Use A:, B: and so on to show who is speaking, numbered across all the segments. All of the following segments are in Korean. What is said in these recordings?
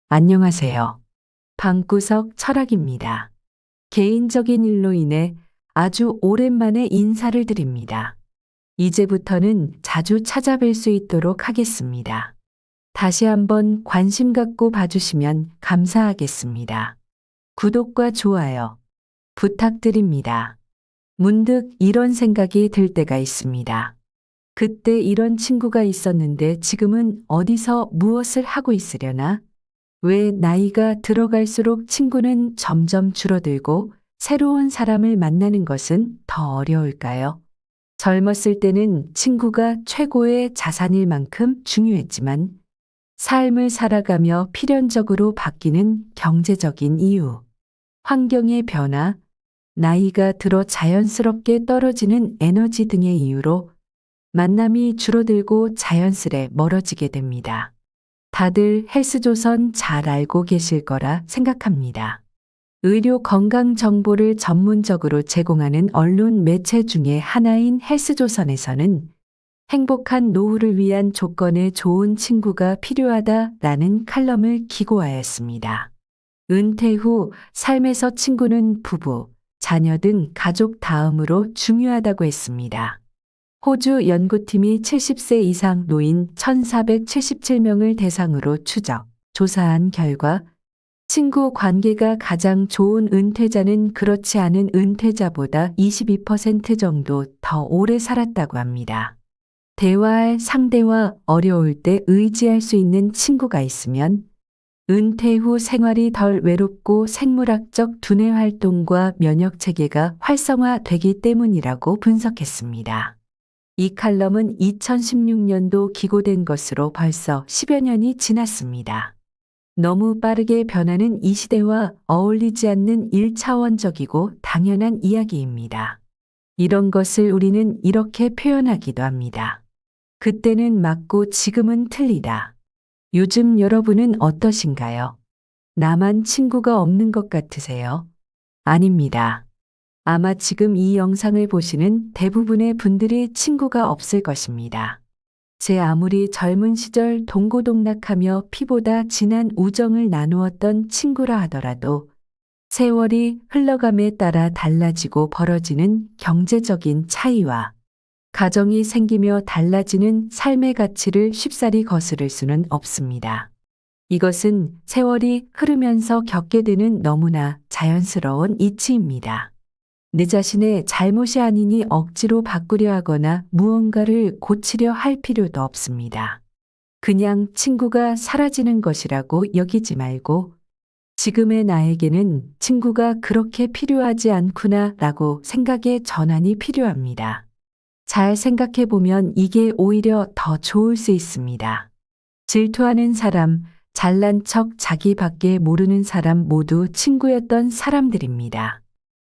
A: 안녕하세요. 방구석 철학입니다. 개인적인 일로 인해 아주 오랜만에 인사를 드립니다. 이제부터는 자주 찾아뵐 수 있도록 하겠습니다. 다시 한번 관심 갖고 봐주시면 감사하겠습니다. 구독과 좋아요 부탁드립니다. 문득 이런 생각이 들 때가 있습니다. 그때 이런 친구가 있었는데 지금은 어디서 무엇을 하고 있으려나? 왜 나이가 들어갈수록 친구는 점점 줄어들고 새로운 사람을 만나는 것은 더 어려울까요? 젊었을 때는 친구가 최고의 자산일 만큼 중요했지만 삶을 살아가며 필연적으로 바뀌는 경제적인 이유, 환경의 변화, 나이가 들어 자연스럽게 떨어지는 에너지 등의 이유로 만남이 줄어들고 자연스레 멀어지게 됩니다. 다들 헬스조선 잘 알고 계실 거라 생각합니다. 의료 건강 정보를 전문적으로 제공하는 언론 매체 중에 하나인 헬스조선에서는 행복한 노후를 위한 조건에 좋은 친구가 필요하다라는 칼럼을 기고하였습니다. 은퇴 후 삶에서 친구는 부부, 자녀 등 가족 다음으로 중요하다고 했습니다. 호주 연구팀이 70세 이상 노인 1,477명을 대상으로 조사한 결과 친구 관계가 가장 좋은 은퇴자는 그렇지 않은 은퇴자보다 22% 정도 더 오래 살았다고 합니다. 대화할 상대와 어려울 때 의지할 수 있는 친구가 있으면 은퇴 후 생활이 덜 외롭고 생물학적 두뇌 활동과 면역 체계가 활성화되기 때문이라고 분석했습니다. 이 칼럼은 2016년도 기고된 것으로 벌써 10여 년이 지났습니다. 너무 빠르게 변하는 이 시대와 어울리지 않는 1차원적이고 당연한 이야기입니다. 이런 것을 우리는 이렇게 표현하기도 합니다. 그때는 맞고 지금은 틀리다. 요즘 여러분은 어떠신가요? 나만 친구가 없는 것 같으세요? 아닙니다. 아마 지금 이 영상을 보시는 대부분의 분들이 친구가 없을 것입니다. 제 아무리 젊은 시절 동고동락하며 피보다 진한 우정을 나누었던 친구라 하더라도 세월이 흘러감에 따라 달라지고 벌어지는 경제적인 차이와 가정이 생기며 달라지는 삶의 가치를 쉽사리 거스를 수는 없습니다. 이것은 세월이 흐르면서 겪게 되는 너무나 자연스러운 이치입니다. 내 자신의 잘못이 아니니 억지로 바꾸려 하거나 무언가를 고치려 할 필요도 없습니다. 그냥 친구가 사라지는 것이라고 여기지 말고 지금의 나에게는 친구가 그렇게 필요하지 않구나 라고 생각의 전환이 필요합니다. 잘 생각해 보면 이게 오히려 더 좋을 수 있습니다. 질투하는 사람, 잘난 척 자기밖에 모르는 사람 모두 친구였던 사람들입니다.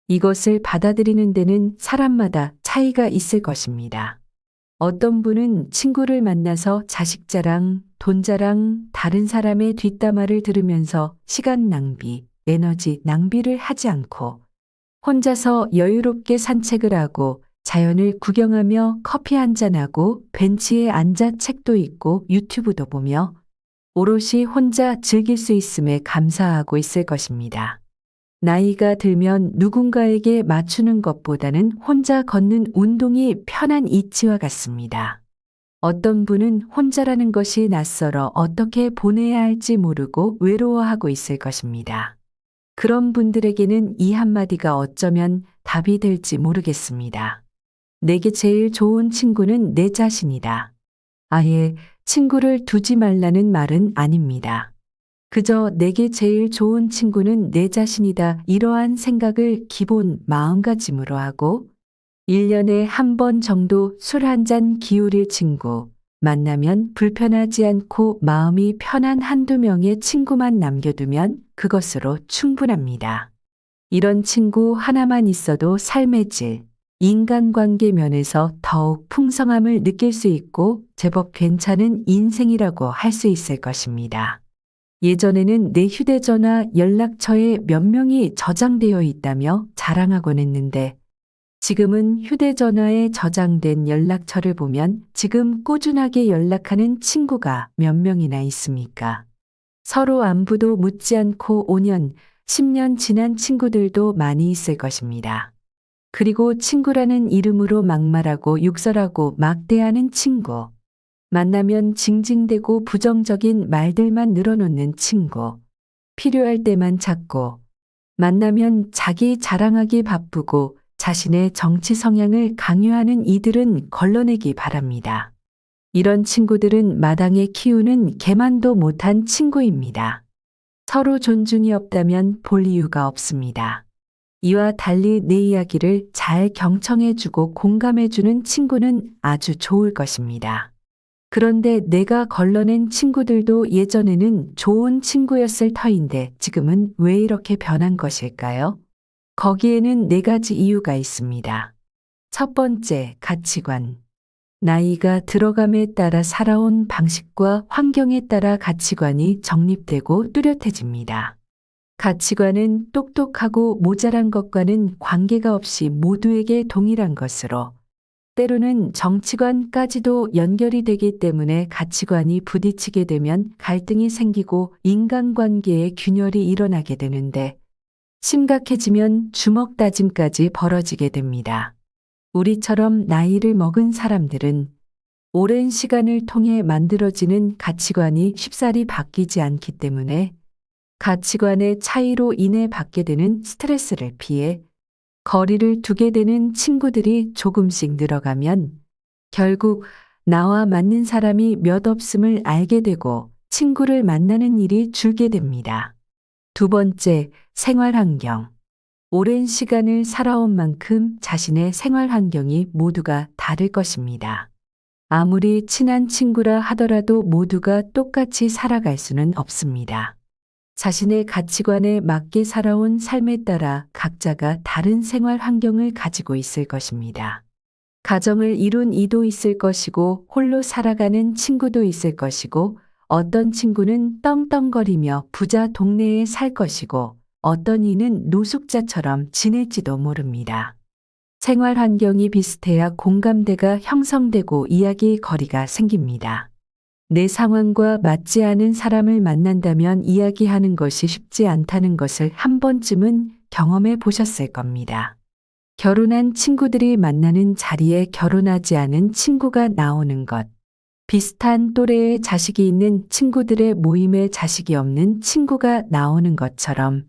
A: 이것을 받아들이는 데는 사람마다 차이가 있을 것입니다. 어떤 분은 친구를 만나서 자식 자랑, 돈 자랑, 다른 사람의 뒷담화를 들으면서 시간 낭비, 에너지 낭비를 하지 않고 혼자서 여유롭게 산책을 하고 자연을 구경하며 커피 한잔하고 벤치에 앉아 책도 읽고 유튜브도 보며 오롯이 혼자 즐길 수 있음에 감사하고 있을 것입니다. 나이가 들면 누군가에게 맞추는 것보다는 혼자 걷는 운동이 편한 이치와 같습니다. 어떤 분은 혼자라는 것이 낯설어 어떻게 보내야 할지 모르고 외로워하고 있을 것입니다. 그런 분들에게는 이 한마디가 어쩌면 답이 될지 모르겠습니다. 내게 제일 좋은 친구는 내 자신이다. 아예 친구를 두지 말라는 말은 아닙니다. 그저 내게 제일 좋은 친구는 내 자신이다. 이러한 생각을 기본 마음가짐으로 하고 1년에 한 번 정도 술 한 잔 기울일 친구, 만나면 불편하지 않고 마음이 편한 한두 명의 친구만 남겨두면 그것으로 충분합니다. 이런 친구 하나만 있어도 삶의 질, 인간관계 면에서 더욱 풍성함을 느낄 수 있고 제법 괜찮은 인생이라고 할 수 있을 것입니다. 예전에는 내 휴대전화 연락처에 몇 명이 저장되어 있다며 자랑하곤 했는데 지금은 휴대전화에 저장된 연락처를 보면 지금 꾸준하게 연락하는 친구가 몇 명이나 있습니까? 서로 안부도 묻지 않고 5년, 10년 지난 친구들도 많이 있을 것입니다. 그리고 친구라는 이름으로 막말하고 욕설하고 막대하는 친구. 만나면 징징대고 부정적인 말들만 늘어놓는 친구. 필요할 때만 찾고, 만나면 자기 자랑하기 바쁘고 자신의 정치 성향을 강요하는 이들은 걸러내기 바랍니다. 이런 친구들은 마당에 키우는 개만도 못한 친구입니다. 서로 존중이 없다면 볼 이유가 없습니다. 이와 달리 내 이야기를 잘 경청해주고 공감해주는 친구는 아주 좋을 것입니다. 그런데 내가 걸러낸 친구들도 예전에는 좋은 친구였을 터인데 지금은 왜 이렇게 변한 것일까요? 거기에는 4가지 이유가 있습니다. 첫 번째, 가치관. 나이가 들어감에 따라 살아온 방식과 환경에 따라 가치관이 정립되고 뚜렷해집니다. 가치관은 똑똑하고 모자란 것과는 관계가 없이 모두에게 동일한 것으로, 때로는 정치관까지도 연결이 되기 때문에 가치관이 부딪히게 되면 갈등이 생기고 인간관계에 균열이 일어나게 되는데, 심각해지면 주먹 다짐까지 벌어지게 됩니다. 우리처럼 나이를 먹은 사람들은 오랜 시간을 통해 만들어지는 가치관이 쉽사리 바뀌지 않기 때문에 가치관의 차이로 인해 받게 되는 스트레스를 피해 거리를 두게 되는 친구들이 조금씩 늘어가면 결국 나와 맞는 사람이 몇 없음을 알게 되고 친구를 만나는 일이 줄게 됩니다. 두 번째, 생활 환경. 오랜 시간을 살아온 만큼 자신의 생활 환경이 모두가 다를 것입니다. 아무리 친한 친구라 하더라도 모두가 똑같이 살아갈 수는 없습니다. 자신의 가치관에 맞게 살아온 삶에 따라 각자가 다른 생활 환경을 가지고 있을 것입니다. 가정을 이룬 이도 있을 것이고 홀로 살아가는 친구도 있을 것이고 어떤 친구는 떵떵거리며 부자 동네에 살 것이고 어떤 이는 노숙자처럼 지낼지도 모릅니다. 생활 환경이 비슷해야 공감대가 형성되고 이야기 거리가 생깁니다. 내 상황과 맞지 않은 사람을 만난다면 이야기하는 것이 쉽지 않다는 것을 한 번쯤은 경험해 보셨을 겁니다. 결혼한 친구들이 만나는 자리에 결혼하지 않은 친구가 나오는 것. 비슷한 또래의 자식이 있는 친구들의 모임에 자식이 없는 친구가 나오는 것처럼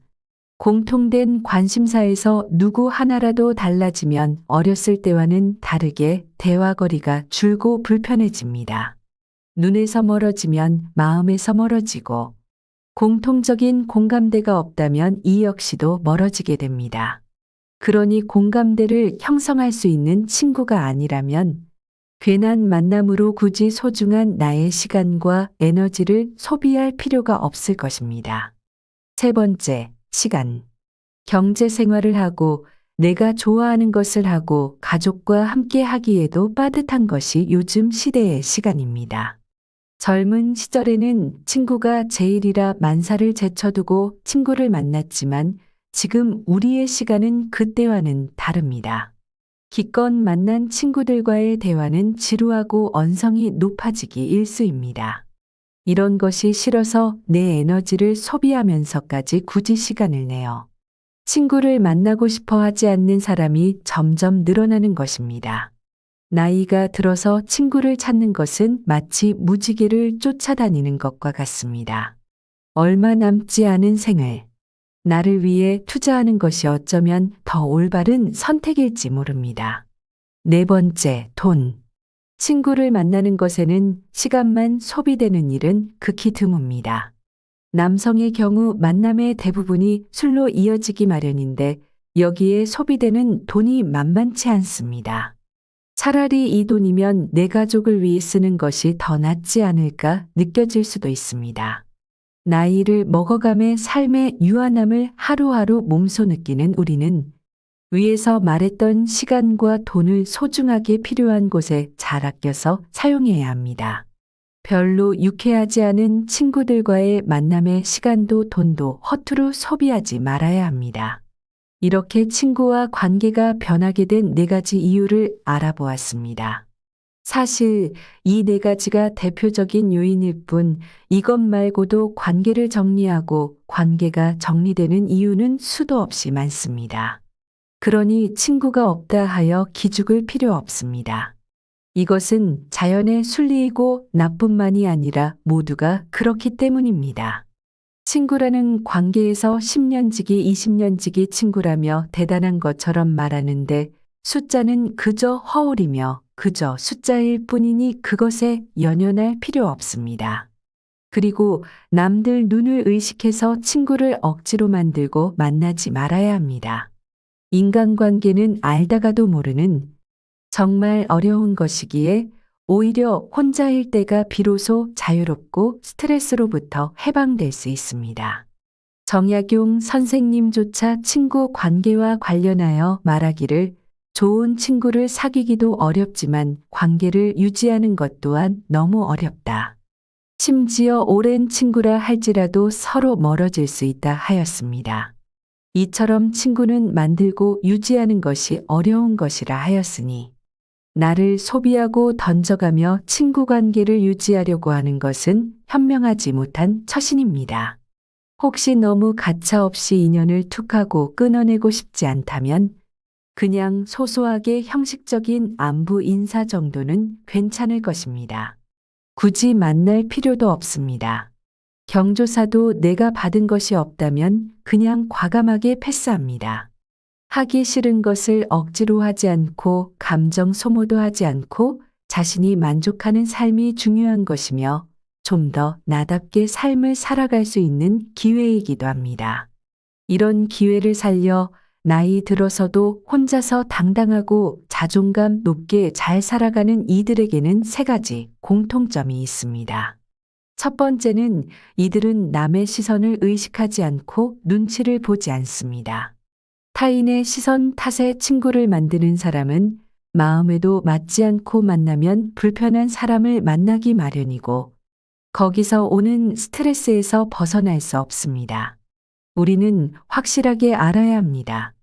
A: 공통된 관심사에서 누구 하나라도 달라지면 어렸을 때와는 다르게 대화거리가 줄고 불편해집니다. 눈에서 멀어지면 마음에서 멀어지고 공통적인 공감대가 없다면 이 역시도 멀어지게 됩니다. 그러니 공감대를 형성할 수 있는 친구가 아니라면 괜한 만남으로 굳이 소중한 나의 시간과 에너지를 소비할 필요가 없을 것입니다. 세 번째, 시간. 경제 생활을 하고 내가 좋아하는 것을 하고 가족과 함께 하기에도 빠듯한 것이 요즘 시대의 시간입니다. 젊은 시절에는 친구가 제일이라 만사를 제쳐두고 친구를 만났지만 지금 우리의 시간은 그때와는 다릅니다. 기껏 만난 친구들과의 대화는 지루하고 언성이 높아지기 일쑤입니다. 이런 것이 싫어서 내 에너지를 소비하면서까지 굳이 시간을 내어 친구를 만나고 싶어 하지 않는 사람이 점점 늘어나는 것입니다. 나이가 들어서 친구를 찾는 것은 마치 무지개를 쫓아다니는 것과 같습니다. 얼마 남지 않은 생을 나를 위해 투자하는 것이 어쩌면 더 올바른 선택일지 모릅니다. 네 번째, 돈. 친구를 만나는 것에는 시간만 소비되는 일은 극히 드뭅니다. 남성의 경우 만남의 대부분이 술로 이어지기 마련인데 여기에 소비되는 돈이 만만치 않습니다. 차라리 이 돈이면 내 가족을 위해 쓰는 것이 더 낫지 않을까 느껴질 수도 있습니다. 나이를 먹어감에 삶의 유한함을 하루하루 몸소 느끼는 우리는 위에서 말했던 시간과 돈을 소중하게 필요한 곳에 잘 아껴서 사용해야 합니다. 별로 유쾌하지 않은 친구들과의 만남의 시간도 돈도 허투루 소비하지 말아야 합니다. 이렇게 친구와 관계가 변하게 된 4가지 이유를 알아보았습니다. 사실 이 네 가지가 대표적인 요인일 뿐 이것 말고도 관계를 정리하고 관계가 정리되는 이유는 수도 없이 많습니다. 그러니 친구가 없다 하여 기죽을 필요 없습니다. 이것은 자연의 순리이고 나뿐만이 아니라 모두가 그렇기 때문입니다. 친구라는 관계에서 10년 지기 20년 지기 친구라며 대단한 것처럼 말하는데 숫자는 그저 허울이며 그저 숫자일 뿐이니 그것에 연연할 필요 없습니다. 그리고 남들 눈을 의식해서 친구를 억지로 만들고 만나지 말아야 합니다. 인간관계는 알다가도 모르는 정말 어려운 것이기에 오히려 혼자일 때가 비로소 자유롭고 스트레스로부터 해방될 수 있습니다. 정약용 선생님조차 친구 관계와 관련하여 말하기를 좋은 친구를 사귀기도 어렵지만 관계를 유지하는 것 또한 너무 어렵다. 심지어 오랜 친구라 할지라도 서로 멀어질 수 있다 하였습니다. 이처럼 친구는 만들고 유지하는 것이 어려운 것이라 하였으니 나를 소비하고 던져가며 친구 관계를 유지하려고 하는 것은 현명하지 못한 처신입니다. 혹시 너무 가차없이 인연을 툭하고 끊어내고 싶지 않다면 그냥 소소하게 형식적인 안부 인사 정도는 괜찮을 것입니다. 굳이 만날 필요도 없습니다. 경조사도 내가 받은 것이 없다면 그냥 과감하게 패스합니다. 하기 싫은 것을 억지로 하지 않고 감정 소모도 하지 않고 자신이 만족하는 삶이 중요한 것이며 좀 더 나답게 삶을 살아갈 수 있는 기회이기도 합니다. 이런 기회를 살려 나이 들어서도 혼자서 당당하고 자존감 높게 잘 살아가는 이들에게는 세 가지 공통점이 있습니다. 첫 번째는 이들은 남의 시선을 의식하지 않고 눈치를 보지 않습니다. 타인의 시선 탓에 친구를 만드는 사람은 마음에도 맞지 않고 만나면 불편한 사람을 만나기 마련이고 거기서 오는 스트레스에서 벗어날 수 없습니다. 우리는 확실하게 알아야 합니다.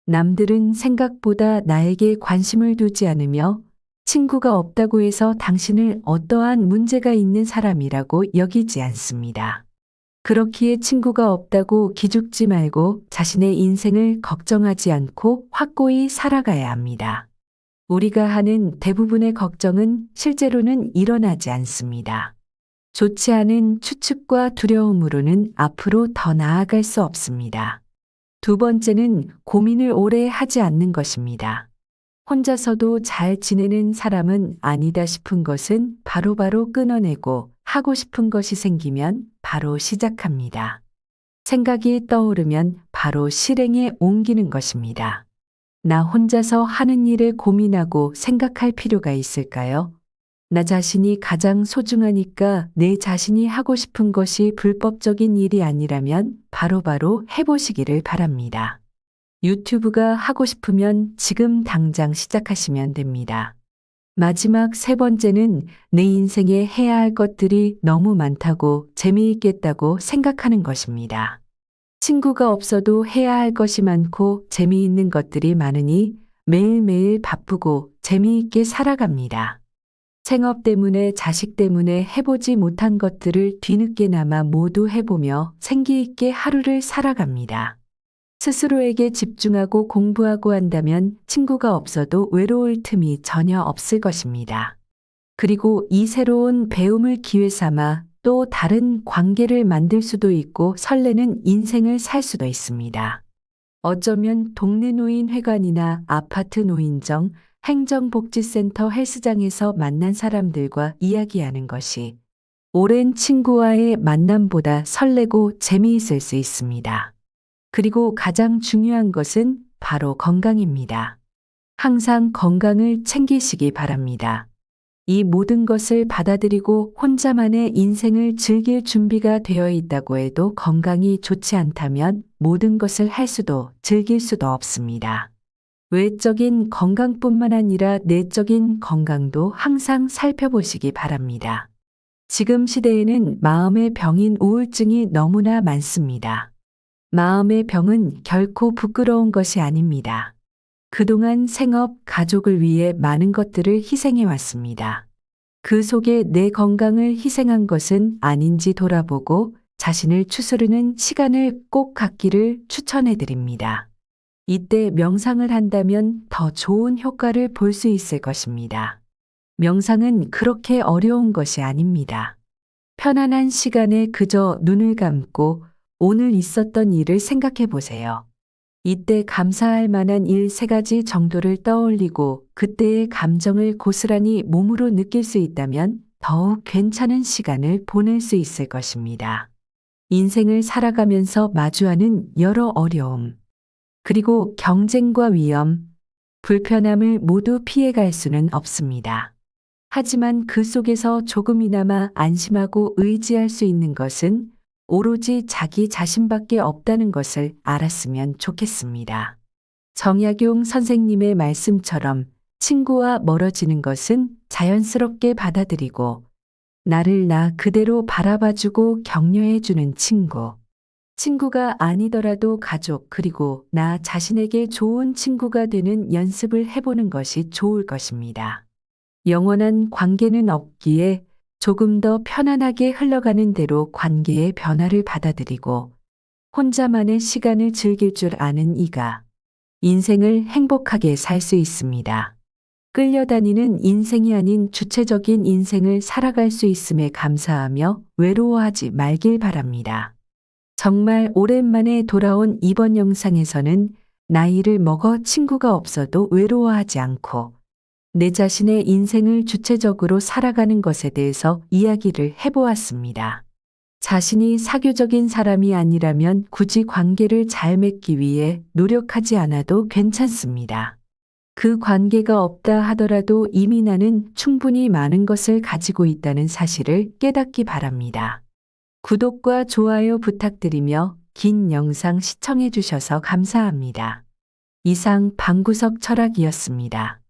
A: 남들은 생각보다 나에게 관심을 두지 않으며 친구가 없다고 해서 당신을 어떠한 문제가 있는 사람이라고 여기지 않습니다. 그렇기에 친구가 없다고 기죽지 말고 자신의 인생을 걱정하지 않고 확고히 살아가야 합니다. 우리가 하는 대부분의 걱정은 실제로는 일어나지 않습니다. 좋지 않은 추측과 두려움으로는 앞으로 더 나아갈 수 없습니다. 두 번째는 고민을 오래 하지 않는 것입니다. 혼자서도 잘 지내는 사람은 아니다 싶은 것은 바로바로 끊어내고 하고 싶은 것이 생기면 바로 시작합니다. 생각이 떠오르면 바로 실행에 옮기는 것입니다. 나 혼자서 하는 일을 고민하고 생각할 필요가 있을까요? 나 자신이 가장 소중하니까 내 자신이 하고 싶은 것이 불법적인 일이 아니라면 바로바로 해보시기를 바랍니다. 유튜브가 하고 싶으면 지금 당장 시작하시면 됩니다. 마지막 세 번째는 내 인생에 해야 할 것들이 너무 많다고 재미있겠다고 생각하는 것입니다. 친구가 없어도 해야 할 것이 많고 재미있는 것들이 많으니 매일매일 바쁘고 재미있게 살아갑니다. 생업 때문에 자식 때문에 해보지 못한 것들을 뒤늦게나마 모두 해보며 생기있게 하루를 살아갑니다. 스스로에게 집중하고 공부하고 한다면 친구가 없어도 외로울 틈이 전혀 없을 것입니다. 그리고 이 새로운 배움을 기회 삼아 또 다른 관계를 만들 수도 있고 설레는 인생을 살 수도 있습니다. 어쩌면 동네 노인회관이나 아파트 노인정, 행정복지센터 헬스장에서 만난 사람들과 이야기하는 것이 오랜 친구와의 만남보다 설레고 재미있을 수 있습니다. 그리고 가장 중요한 것은 바로 건강입니다. 항상 건강을 챙기시기 바랍니다. 이 모든 것을 받아들이고 혼자만의 인생을 즐길 준비가 되어 있다고 해도 건강이 좋지 않다면 모든 것을 할 수도 즐길 수도 없습니다. 외적인 건강뿐만 아니라 내적인 건강도 항상 살펴보시기 바랍니다. 지금 시대에는 마음의 병인 우울증이 너무나 많습니다. 마음의 병은 결코 부끄러운 것이 아닙니다. 그동안 생업, 가족을 위해 많은 것들을 희생해 왔습니다. 그 속에 내 건강을 희생한 것은 아닌지 돌아보고 자신을 추스르는 시간을 꼭 갖기를 추천해 드립니다. 이때 명상을 한다면 더 좋은 효과를 볼 수 있을 것입니다. 명상은 그렇게 어려운 것이 아닙니다. 편안한 시간에 그저 눈을 감고 오늘 있었던 일을 생각해 보세요. 이때 감사할 만한 일 3가지 정도를 떠올리고 그때의 감정을 고스란히 몸으로 느낄 수 있다면 더욱 괜찮은 시간을 보낼 수 있을 것입니다. 인생을 살아가면서 마주하는 여러 어려움, 그리고 경쟁과 위험, 불편함을 모두 피해갈 수는 없습니다. 하지만 그 속에서 조금이나마 안심하고 의지할 수 있는 것은 오로지 자기 자신밖에 없다는 것을 알았으면 좋겠습니다. 정약용 선생님의 말씀처럼 친구와 멀어지는 것은 자연스럽게 받아들이고 나를 나 그대로 바라봐주고 격려해주는 친구. 친구가 아니더라도 가족 그리고 나 자신에게 좋은 친구가 되는 연습을 해보는 것이 좋을 것입니다. 영원한 관계는 없기에 조금 더 편안하게 흘러가는 대로 관계의 변화를 받아들이고 혼자만의 시간을 즐길 줄 아는 이가 인생을 행복하게 살 수 있습니다. 끌려다니는 인생이 아닌 주체적인 인생을 살아갈 수 있음에 감사하며 외로워하지 말길 바랍니다. 정말 오랜만에 돌아온 이번 영상에서는 나이를 먹어 친구가 없어도 외로워하지 않고 내 자신의 인생을 주체적으로 살아가는 것에 대해서 이야기를 해보았습니다. 자신이 사교적인 사람이 아니라면 굳이 관계를 잘 맺기 위해 노력하지 않아도 괜찮습니다. 그 관계가 없다 하더라도 이미 나는 충분히 많은 것을 가지고 있다는 사실을 깨닫기 바랍니다. 구독과 좋아요 부탁드리며 긴 영상 시청해 주셔서 감사합니다. 이상 방구석 철학이었습니다.